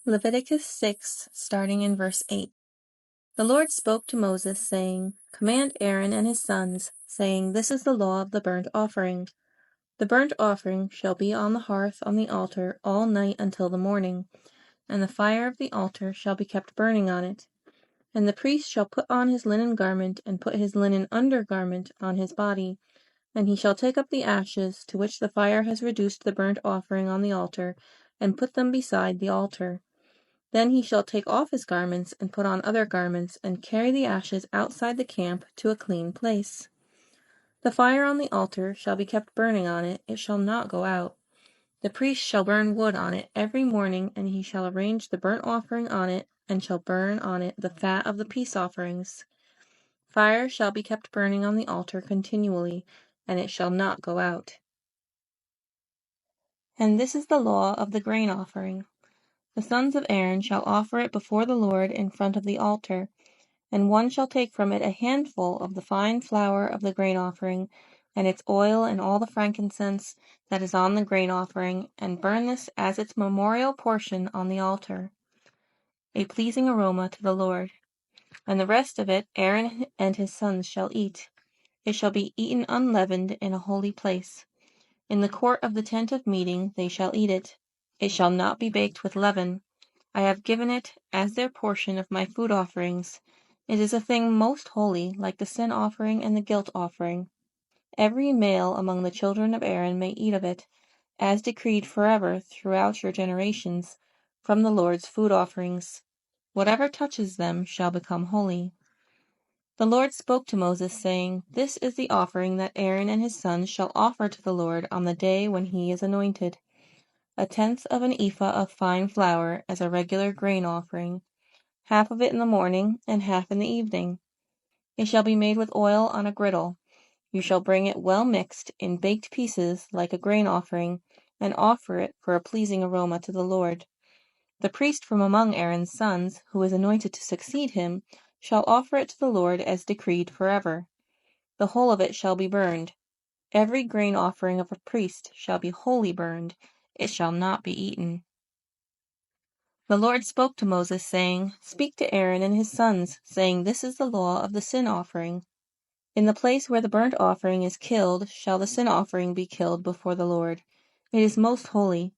Leviticus 6, starting in verse 8. The Lord spoke to Moses, saying, Command Aaron and his sons, saying, This is the law of the burnt offering. The burnt offering shall be on the hearth on the altar all night until the morning, and the fire of the altar shall be kept burning on it. And the priest shall put on his linen garment, and put his linen undergarment on his body, and he shall take up the ashes to which the fire has reduced the burnt offering on the altar, and put them beside the altar. Then he shall take off his garments, and put on other garments, and carry the ashes outside the camp to a clean place. The fire on the altar shall be kept burning on it, it shall not go out. The priest shall burn wood on it every morning, and he shall arrange the burnt offering on it, and shall burn on it the fat of the peace offerings. Fire shall be kept burning on the altar continually, and it shall not go out. And this is the law of the grain offering. The sons of Aaron shall offer it before the Lord in front of the altar, and one shall take from it a handful of the fine flour of the grain offering, and its oil and all the frankincense that is on the grain offering, and burn this as its memorial portion on the altar, a pleasing aroma to the Lord. And the rest of it Aaron and his sons shall eat. It shall be eaten unleavened in a holy place. In the court of the tent of meeting they shall eat it. It shall not be baked with leaven. I have given it as their portion of my food offerings. It is a thing most holy, like the sin offering and the guilt offering. Every male among the children of Aaron may eat of it, as decreed forever throughout your generations, from the Lord's food offerings. Whatever touches them shall become holy. The Lord spoke to Moses, saying, This is the offering that Aaron and his sons shall offer to the Lord on the day when he is anointed. 1/10 of an ephah of fine flour as a regular grain offering, half of it in the morning and half in the evening. It shall be made with oil on a griddle. You shall bring it well mixed in baked pieces like a grain offering, and offer it for a pleasing aroma to the Lord. The priest from among Aaron's sons, who is anointed to succeed him, shall offer it to the Lord as decreed forever. The whole of it shall be burned. Every grain offering of a priest shall be wholly burned. It shall not be eaten. The Lord spoke to Moses, saying, Speak to Aaron and his sons, saying, This is the law of the sin offering. In the place where the burnt offering is killed shall the sin offering be killed before the Lord. It is most holy.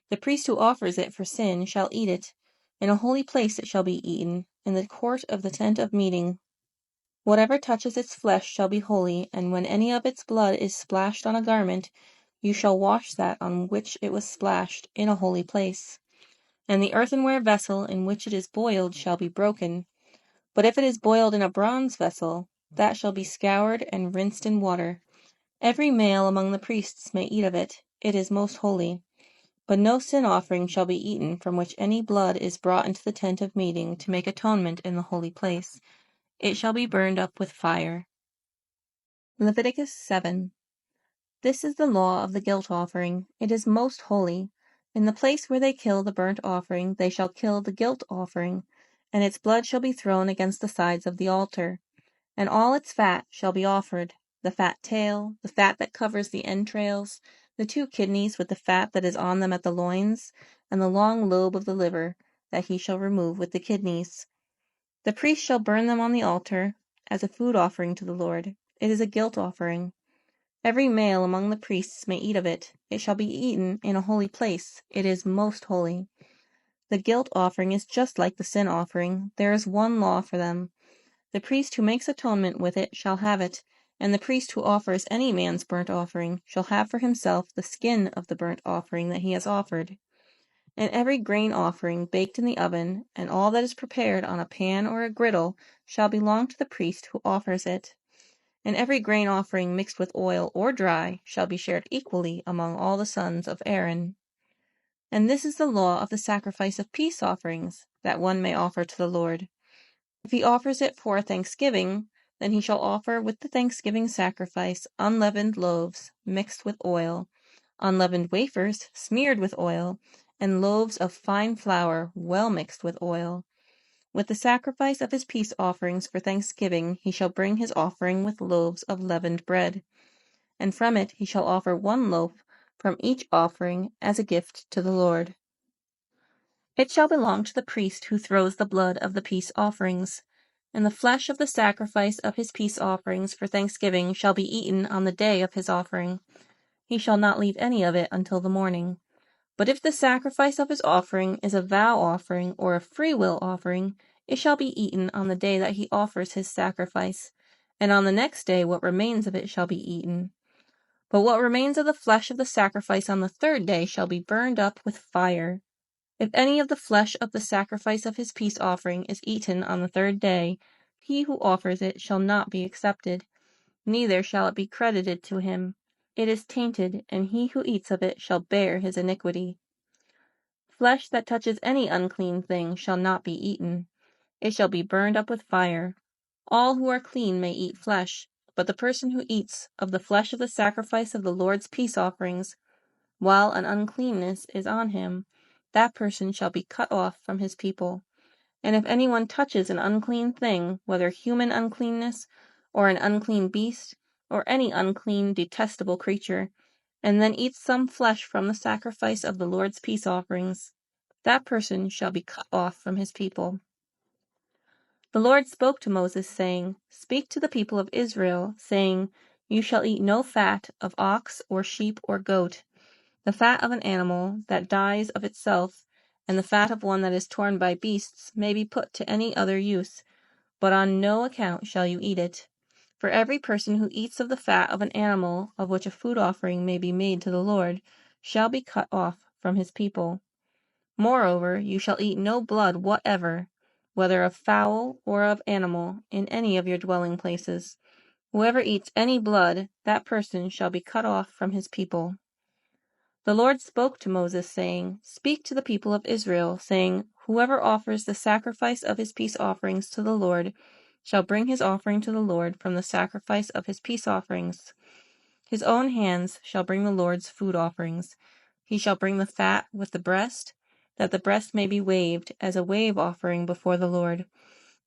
The priest who offers it for sin shall eat it. In a holy place it shall be eaten, in the court of the tent of meeting. Whatever touches its flesh shall be holy, and when any of its blood is splashed on a garment, you shall wash that on which it was splashed in a holy place. And the earthenware vessel in which it is boiled shall be broken. But if it is boiled in a bronze vessel, that shall be scoured and rinsed in water. Every male among the priests may eat of it. It is most holy. But no sin offering shall be eaten from which any blood is brought into the tent of meeting to make atonement in the holy place. It shall be burned up with fire. Leviticus 7. This is the law of the guilt offering. It is most holy. In the place where they kill the burnt offering, they shall kill the guilt offering, and its blood shall be thrown against the sides of the altar. And all its fat shall be offered, the fat tail, the fat that covers the entrails, the 2 kidneys with the fat that is on them at the loins, and the long lobe of the liver, that he shall remove with the kidneys. The priest shall burn them on the altar, as a food offering to the Lord. It is a guilt offering. Every male among the priests may eat of it. It shall be eaten in a holy place. It is most holy. The guilt offering is just like the sin offering. There is one law for them. The priest who makes atonement with it shall have it, and the priest who offers any man's burnt offering shall have for himself the skin of the burnt offering that he has offered. And every grain offering baked in the oven, and all that is prepared on a pan or a griddle, shall belong to the priest who offers it. And every grain offering mixed with oil or dry shall be shared equally among all the sons of Aaron. And this is the law of the sacrifice of peace offerings, that one may offer to the Lord. If he offers it for thanksgiving, then he shall offer with the thanksgiving sacrifice unleavened loaves mixed with oil, unleavened wafers smeared with oil, and loaves of fine flour well mixed with oil. With the sacrifice of his peace offerings for thanksgiving he shall bring his offering with loaves of leavened bread, and from it he shall offer 1 loaf from each offering as a gift to the Lord. It shall belong to the priest who throws the blood of the peace offerings, and the flesh of the sacrifice of his peace offerings for thanksgiving shall be eaten on the day of his offering. He shall not leave any of it until the morning. But if the sacrifice of his offering is a vow offering or a freewill offering, it shall be eaten on the day that he offers his sacrifice, and on the next day what remains of it shall be eaten. But what remains of the flesh of the sacrifice on the third day shall be burned up with fire. If any of the flesh of the sacrifice of his peace offering is eaten on the third day, he who offers it shall not be accepted, neither shall it be credited to him. It is tainted, and he who eats of it shall bear his iniquity. Flesh that touches any unclean thing shall not be eaten. It shall be burned up with fire. All who are clean may eat flesh, but the person who eats of the flesh of the sacrifice of the Lord's peace offerings, while an uncleanness is on him, that person shall be cut off from his people. And if anyone touches an unclean thing, whether human uncleanness, or an unclean beast, or any unclean, detestable creature, and then eats some flesh from the sacrifice of the Lord's peace offerings, that person shall be cut off from his people. The Lord spoke to Moses, saying, Speak to the people of Israel, saying, You shall eat no fat of ox or sheep or goat. The fat of an animal that dies of itself, and the fat of one that is torn by beasts may be put to any other use, but on no account shall you eat it. For every person who eats of the fat of an animal of which a food offering may be made to the Lord shall be cut off from his people. Moreover, you shall eat no blood whatever, whether of fowl or of animal, in any of your dwelling places. Whoever eats any blood, that person shall be cut off from his people. The Lord spoke to Moses, saying, Speak to the people of Israel, saying, Whoever offers the sacrifice of his peace offerings to the Lord shall bring his offering to the Lord from the sacrifice of his peace offerings. His own hands shall bring the Lord's food offerings. He shall bring the fat with the breast, that the breast may be waved as a wave offering before the Lord.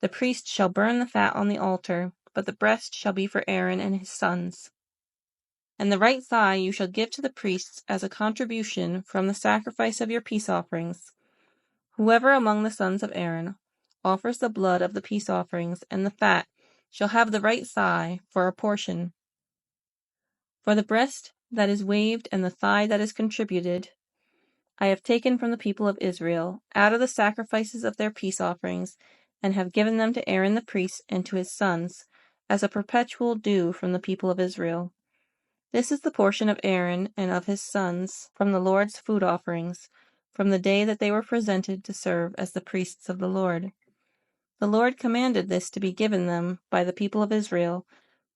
The priest shall burn the fat on the altar, but the breast shall be for Aaron and his sons. And the right thigh you shall give to the priests as a contribution from the sacrifice of your peace offerings. Whoever among the sons of Aaron offers the blood of the peace offerings and the fat shall have the right thigh for a portion. For the breast that is waved and the thigh that is contributed, I have taken from the people of Israel, out of the sacrifices of their peace offerings, and have given them to Aaron the priest and to his sons, as a perpetual due from the people of Israel. This is the portion of Aaron and of his sons from the Lord's food offerings, from the day that they were presented to serve as the priests of the Lord. The Lord commanded this to be given them by the people of Israel,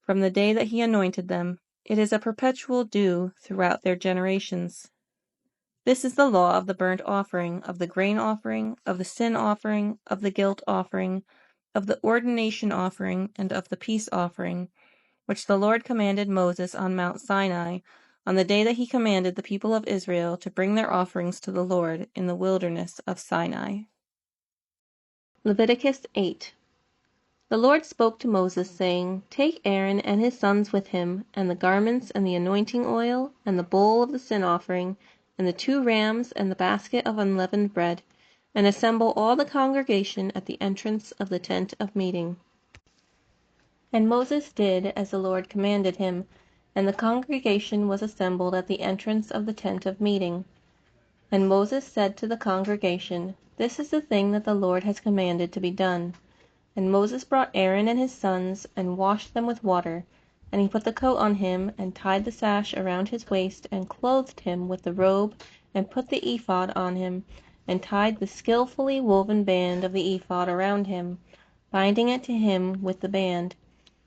from the day that he anointed them. It is a perpetual due throughout their generations. This is the law of the burnt offering, of the grain offering, of the sin offering, of the guilt offering, of the ordination offering, and of the peace offering, which the Lord commanded Moses on Mount Sinai, on the day that he commanded the people of Israel to bring their offerings to the Lord in the wilderness of Sinai. Leviticus 8. The Lord spoke to Moses, saying, Take Aaron and his sons with him, and the garments and the anointing oil, and the bowl of the sin offering, and the 2 rams and the basket of unleavened bread, and assemble all the congregation at the entrance of the tent of meeting. And Moses did as the Lord commanded him, and the congregation was assembled at the entrance of the tent of meeting. And Moses said to the congregation, This is the thing that the Lord has commanded to be done. And Moses brought Aaron and his sons, and washed them with water. And he put the coat on him, and tied the sash around his waist, and clothed him with the robe, and put the ephod on him, and tied the skillfully woven band of the ephod around him, binding it to him with the band.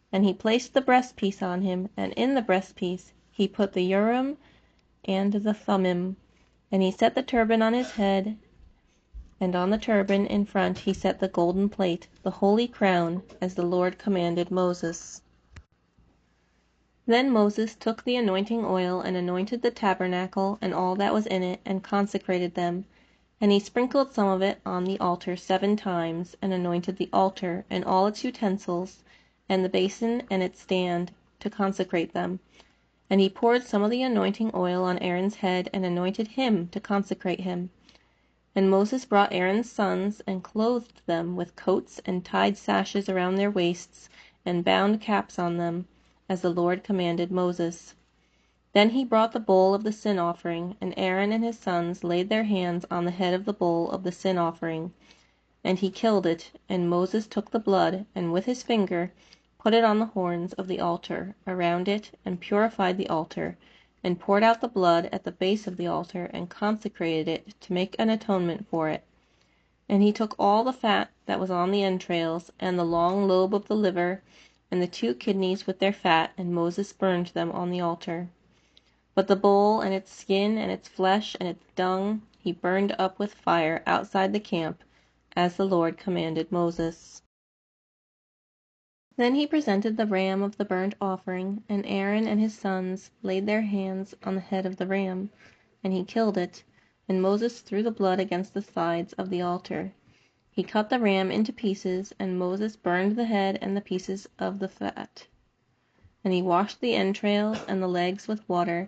And he placed the breastpiece on him, and in the breastpiece he put the Urim and the Thummim. And he set the turban on his head, and on the turban in front he set the golden plate, the holy crown, as the Lord commanded Moses. Then Moses took the anointing oil and anointed the tabernacle and all that was in it, and consecrated them. And he sprinkled some of it on the altar 7 times, and anointed the altar and all its utensils, and the basin and its stand, to consecrate them. And he poured some of the anointing oil on Aaron's head, and anointed him to consecrate him. And Moses brought Aaron's sons, and clothed them with coats, and tied sashes around their waists, and bound caps on them, as the Lord commanded Moses. Then he brought the bowl of the sin offering, and Aaron and his sons laid their hands on the head of the bowl of the sin offering. And he killed it, and Moses took the blood, and with his finger put it on the horns of the altar, around it, and purified the altar, and poured out the blood at the base of the altar, and consecrated it to make an atonement for it. And he took all the fat that was on the entrails, and the long lobe of the liver, and the 2 kidneys with their fat, and Moses burned them on the altar. But the bowl, and its skin, and its flesh, and its dung, he burned up with fire outside the camp, as the Lord commanded Moses. Then he presented the ram of the burnt offering, and Aaron and his sons laid their hands on the head of the ram, and he killed it, and Moses threw the blood against the sides of the altar. He cut the ram into pieces, and Moses burned the head and the pieces of the fat. And he washed the entrails and the legs with water,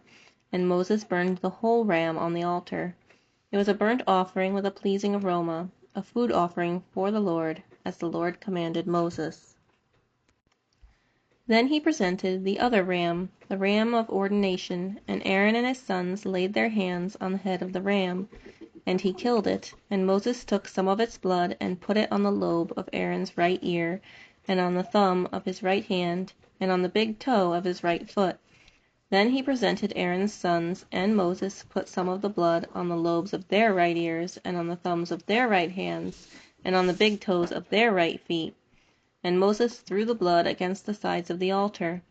and Moses burned the whole ram on the altar. It was a burnt offering with a pleasing aroma, a food offering for the Lord, as the Lord commanded Moses. Then he presented the other ram, the ram of ordination, and Aaron and his sons laid their hands on the head of the ram, and he killed it, and Moses took some of its blood and put it on the lobe of Aaron's right ear, and on the thumb of his right hand, and on the big toe of his right foot. Then he presented Aaron's sons, and Moses put some of the blood on the lobes of their right ears, and on the thumbs of their right hands, and on the big toes of their right feet. And Moses threw the blood against the sides of the altar.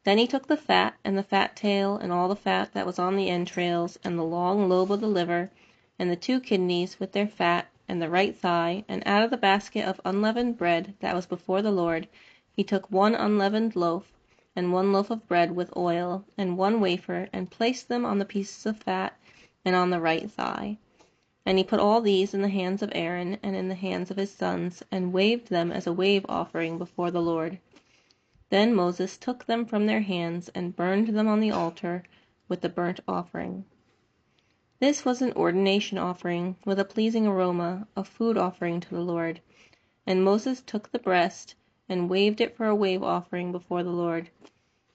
Then he took the fat, and the fat tail, and all the fat that was on the entrails, and the long lobe of the liver, and the 2 kidneys with their fat, and the right thigh, and out of the basket of unleavened bread that was before the Lord, he took 1 unleavened loaf, and 1 loaf of bread with oil, and 1 wafer, and placed them on the pieces of fat, and on the right thigh. And he put all these in the hands of Aaron, and in the hands of his sons, and waved them as a wave offering before the Lord. Then Moses took them from their hands, and burned them on the altar with the burnt offering. This was an ordination offering, with a pleasing aroma, a food offering to the Lord. And Moses took the breast, and waved it for a wave offering before the Lord.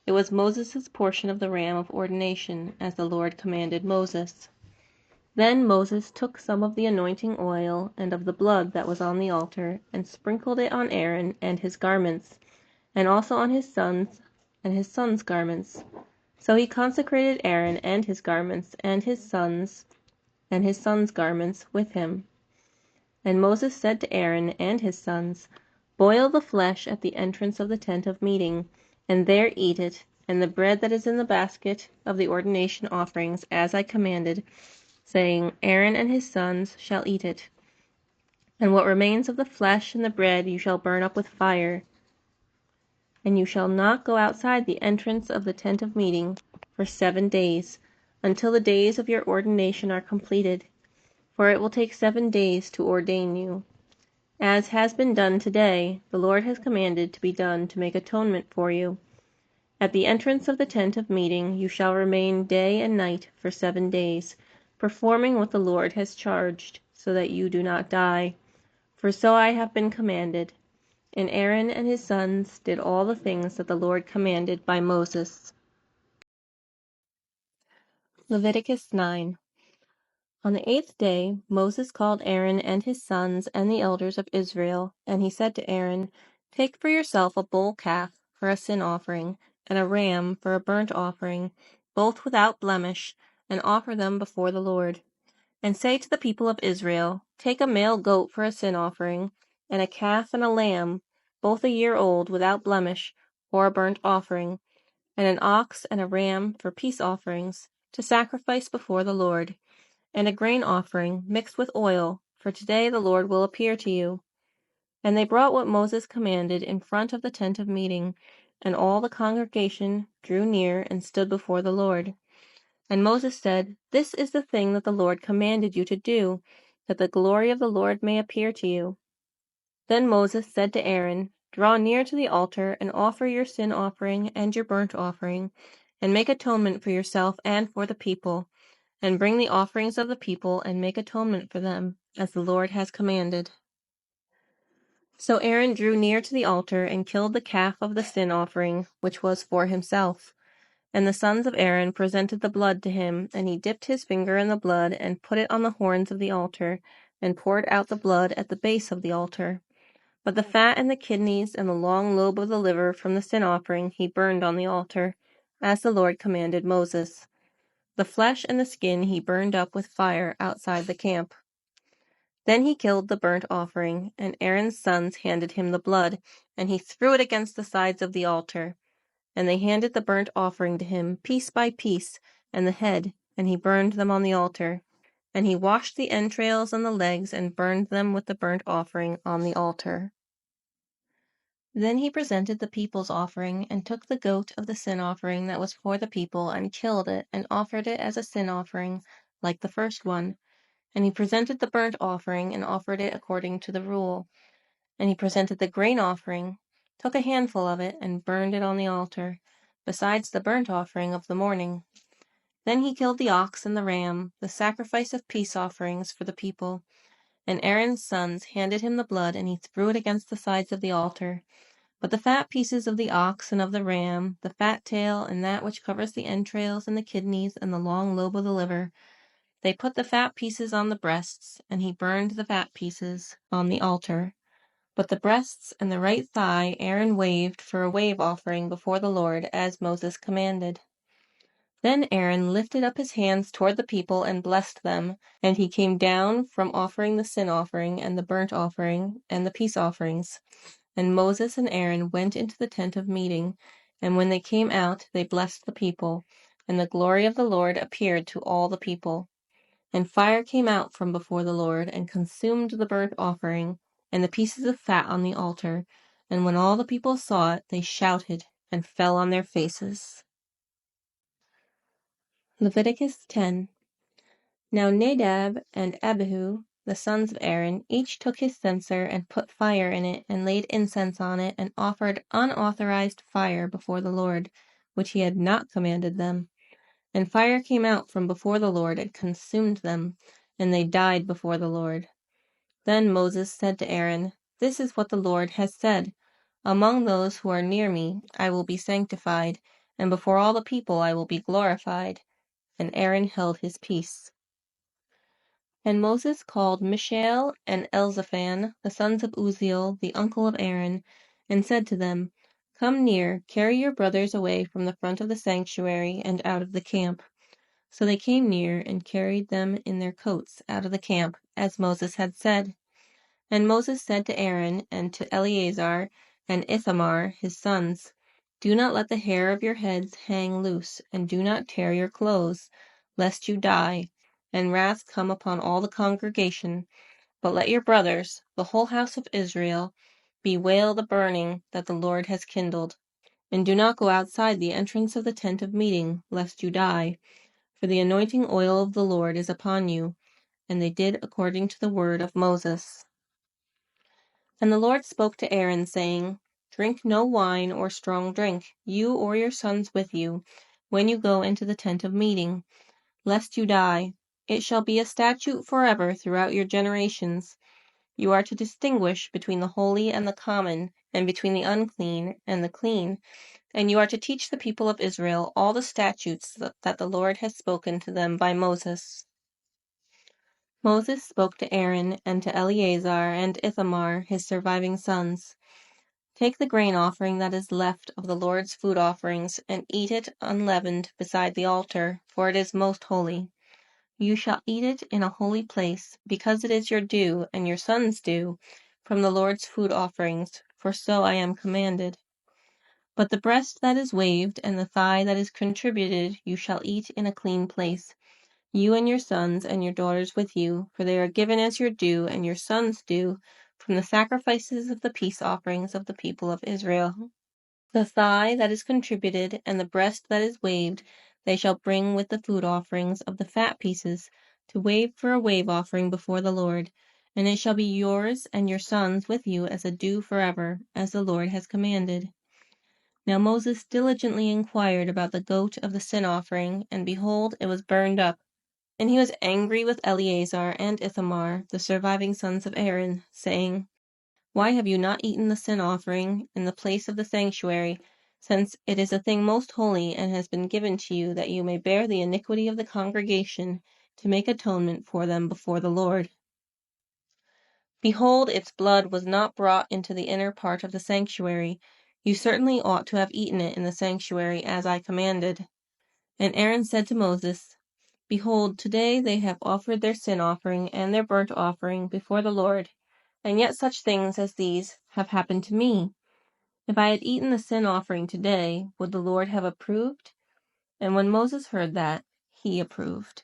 It was Moses' portion of the ram of ordination, as the Lord commanded Moses. Then Moses took some of the anointing oil, and of the blood that was on the altar, and sprinkled it on Aaron and his garments, and also on his sons and his sons' garments. So he consecrated Aaron and his garments, and his sons garments with him. And Moses said to Aaron and his sons, "Boil the flesh at the entrance of the tent of meeting, and there eat it, and the bread that is in the basket of the ordination offerings, as I commanded, saying, Aaron and his sons shall eat it. And what remains of the flesh and the bread you shall burn up with fire. And you shall not go outside the entrance of the tent of meeting for 7 days, until the days of your ordination are completed, for it will take 7 days to ordain you. As has been done today, the Lord has commanded to be done to make atonement for you. At the entrance of the tent of meeting you shall remain day and night for 7 days, performing what the Lord has charged, so that you do not die. For so I have been commanded. And Aaron and his sons did all the things that the Lord commanded by Moses. Leviticus 9. On the 8th day Moses called Aaron and his sons and the elders of Israel, and he said to Aaron, "Take for yourself a bull calf for a sin offering, and a ram for a burnt offering, both without blemish, and offer them before the Lord. And say to the people of Israel, Take a male goat for a sin offering, and a calf and a lamb, both a year old, without blemish, for a burnt offering, and an ox and a ram for peace offerings, to sacrifice before the Lord, and a grain offering mixed with oil, for today the Lord will appear to you." And they brought what Moses commanded in front of the tent of meeting, and all the congregation drew near and stood before the Lord. And Moses said, "This is the thing that the Lord commanded you to do, that the glory of the Lord may appear to you." Then Moses said to Aaron, "Draw near to the altar, and offer your sin offering and your burnt offering, and make atonement for yourself and for the people, and bring the offerings of the people and make atonement for them, as the Lord has commanded. So Aaron drew near to the altar and killed the calf of the sin offering, which was for himself. And the sons of Aaron presented the blood to him, and he dipped his finger in the blood and put it on the horns of the altar, and poured out the blood at the base of the altar. But the fat and the kidneys and the long lobe of the liver from the sin offering he burned on the altar, as the Lord commanded Moses. The flesh and the skin he burned up with fire outside the camp. Then he killed the burnt offering, and Aaron's sons handed him the blood, and he threw it against the sides of the altar. And they handed the burnt offering to him, piece by piece, and the head, and he burned them on the altar. And he washed the entrails and the legs, and burned them with the burnt offering on the altar. Then he presented the people's offering, and took the goat of the sin offering that was for the people, and killed it, and offered it as a sin offering, like the first one. And he presented the burnt offering, and offered it according to the rule. And he presented the grain offering, took a handful of it, and burned it on the altar, besides the burnt offering of the morning. Then he killed the ox and the ram, the sacrifice of peace offerings for the people. And Aaron's sons handed him the blood, and he threw it against the sides of the altar. But the fat pieces of the ox and of the ram, the fat tail, and that which covers the entrails and the kidneys and the long lobe of the liver, they put the fat pieces on the breasts, and he burned the fat pieces on the altar. But the breasts and the right thigh Aaron waved for a wave offering before the Lord, as Moses commanded. Then Aaron lifted up his hands toward the people and blessed them, and he came down from offering the sin offering and the burnt offering and the peace offerings. And Moses and Aaron went into the tent of meeting, and when they came out, they blessed the people, and the glory of the Lord appeared to all the people. And fire came out from before the Lord, and consumed the burnt offering, and the pieces of fat on the altar. And when all the people saw it, they shouted, and fell on their faces. Leviticus 10. Now Nadab and Abihu, the sons of Aaron, each took his censer, and put fire in it, and laid incense on it, and offered unauthorized fire before the Lord, which he had not commanded them. And fire came out from before the Lord, and consumed them, and they died before the Lord. Then Moses said to Aaron, This is what the Lord has said. Among those who are near me I will be sanctified, and before all the people I will be glorified. And Aaron held his peace. And Moses called Mishael and Elzaphan, the sons of Uzziel, the uncle of Aaron, and said to them, Come near, carry your brothers away from the front of the sanctuary and out of the camp. So they came near and carried them in their coats out of the camp, as Moses had said. And Moses said to Aaron and to Eleazar and Ithamar his sons, Do not let the hair of your heads hang loose, and do not tear your clothes, lest you die, and wrath come upon all the congregation. But let your brothers, the whole house of Israel, bewail the burning that the Lord has kindled. And do not go outside the entrance of the tent of meeting, lest you die. For the anointing oil of the Lord is upon you. And they did according to the word of Moses. And the Lord spoke to Aaron, saying, Drink no wine or strong drink, you or your sons with you, when you go into the tent of meeting, lest you die. It shall be a statute forever throughout your generations. You are to distinguish between the holy and the common, and between the unclean and the clean. And you are to teach the people of Israel all the statutes that the Lord has spoken to them by Moses. Moses spoke to Aaron and to Eleazar and Ithamar, his surviving sons. Take the grain offering that is left of the Lord's food offerings, and eat it unleavened beside the altar, for it is most holy. You shall eat it in a holy place, because it is your due, and your sons' due, from the Lord's food offerings, for so I am commanded. But the breast that is waved, and the thigh that is contributed, you shall eat in a clean place, you and your sons and your daughters with you, for they are given as your due, and your sons' due, from the sacrifices of the peace offerings of the people of Israel. The thigh that is contributed, and the breast that is waved, they shall bring with the food offerings of the fat pieces, to wave for a wave offering before the Lord, and it shall be yours and your sons with you as a due forever, as the Lord has commanded. Now Moses diligently inquired about the goat of the sin offering, and behold, it was burned up, And he was angry with Eleazar and Ithamar, the surviving sons of Aaron, saying, Why have you not eaten the sin offering in the place of the sanctuary, since it is a thing most holy and has been given to you that you may bear the iniquity of the congregation to make atonement for them before the Lord? Behold, its blood was not brought into the inner part of the sanctuary. You certainly ought to have eaten it in the sanctuary as I commanded. And Aaron said to Moses, Behold, today they have offered their sin offering and their burnt offering before the Lord, and yet such things as these have happened to me. If I had eaten the sin offering today, would the Lord have approved? And when Moses heard that, he approved.